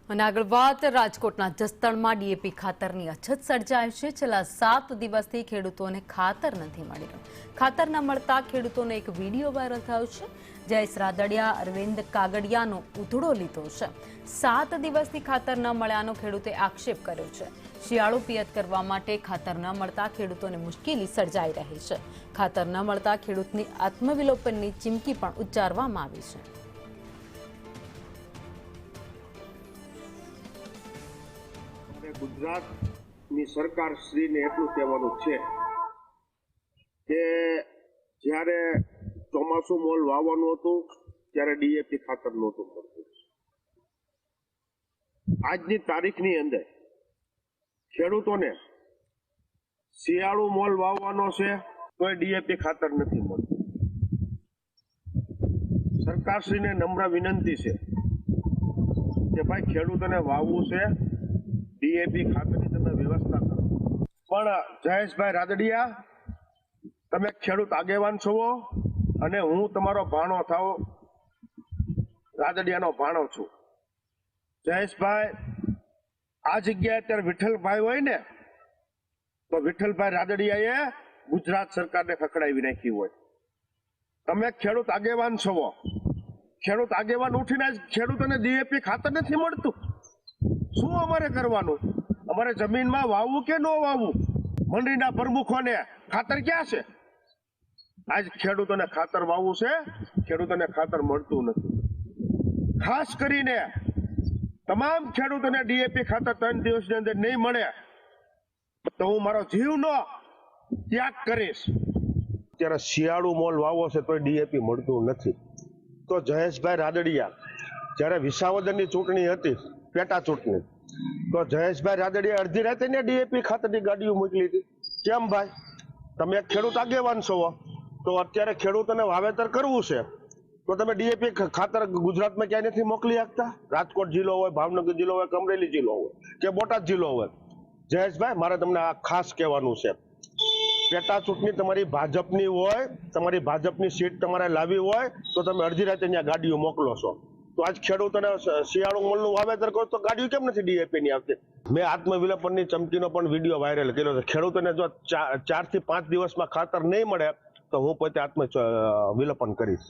અને આગળ વાત રાજકોટના જસદણમાં ડીએપી ખાતરની અછત સર્જાય છે। છેલ્લા 7 દિવસથી ખેડૂતોને ખાતર નથી મળી રહ્યું। ખાતર ન મળતા ખેડૂતોનો એક વિડીયો વાયરલ થયો છે। જયેશ રાદડિયા અરવિંદ કાગડિયાનો ઉધડો લીધો છે। 7 દિવસથી ખાતર ન મળ્યાનો ખેડૂતે આક્ષેપ કર્યો છે। શિયાળુ પિયત કરવા માટે ખાતર ન મળતા ખેડૂતોને મુશ્કેલી સર્જાઈ રહી છે। ખાતર ન મળતા ખેડૂતની આત્મવિલોપનની ચીમકી પણ ઉચ્ચારવામાં આવી છે। ગુજરાતની સરકાર શ્રીને એટલું કહેવાનું છે કે જ્યારે ચોમાસું મોલ વાવવાનું હતું ત્યારે ડીએપી ખાતર નહોતું મળતું। આજની તારીખની અંદર ખેડૂતોને શિયાળુ મોલ વાવવાનો છે તોય ડીએપી ખાતર નથી મળતું। સરકારશ્રીને નમ્ર વિનંતી છે કે ભાઈ ખેડૂતોને વાવવું છે, ડીએપી ખાતરની તમે વ્યવસ્થા કરો। પણ જયેશભાઈ રાદડિયા, તમે ખેડૂત આગેવાન છો અને હું તમારો ભાણો થાવ, રાદડિયાનો ભાણો છું। જયેશભાઈ, આ જગ્યાએ અત્યારે વિઠ્ઠલભાઈ હોય ને તો વિઠ્ઠલભાઈ રાદડિયાએ ગુજરાત સરકારને ખખડાવી નાખી હોય। તમે ખેડૂત આગેવાન છો, ખેડૂત આગેવાન ઉઠીને ખેડૂતોને ડીએપી ખાતર નથી મળતું। શું અમારે કરવાનું? અમારે જમીનમાં વાવવું કે ન વાવવું? મંડળીના પ્રમુખોને ખાતર ક્યાં છે? આજ ખેડૂતોને ખાતર વાવવું છે, ખેડૂતોને ખાતર મળતું નથી। ખાસ કરીને તમામ ખેડૂતોને ડીએપી ખાતર 3 દિવસની અંદર નહીં મળે તો હું મારો જીવનો ત્યાગ કરીશ। અત્યારે શિયાળુ મોલ વાવો છે તો ડીએપી મળતું નથી। તો જયેશભાઈ રાદડિયા, જ્યારે વિસાવદરની ચૂંટણી હતી, પેટા ચૂંટણી, તો જયેશભાઈ રાદડિયા અડધી રાતે ને ડીએપી ખાતરની ગાડીઓ મોકલી હતી। કેમ ભાઈ? તમે એક ખેડૂત આગેવાન છો તો અત્યારે ખેડૂતોને વાવેતર કરવું છે તો તમે ડીએપી ખાતર ગુજરાતમાં ક્યાંય નથી મોકલી શકતા? રાજકોટ જિલ્લો હોય, ભાવનગર જિલ્લો હોય, અમરેલી જિલ્લો હોય કે બોટાદ જિલ્લો હોય। જયેશભાઈ, મારે તમને આ ખાસ કહેવાનું છે, પેટા ચૂંટણી તમારી ભાજપની હોય, તમારી ભાજપની સીટ તમારે લાવી હોય તો તમે અડધી રાતે ત્યાં ગાડીઓ મોકલો છો। તો આજ ખેડૂતોને શિયાળુ મોલનું વાવેતર કરો તો ગાડીઓ કેમ નથી ડીએપી ની આવતી? મેં આત્મવિલોપનની ચમકીનો પણ વિડીયો વાયરલ કર્યો છે। ખેડૂતોને જો 4 થી 5 દિવસમાં ખાતર નહીં મળે તો હું પોતે આત્મવિલોપન કરીશ।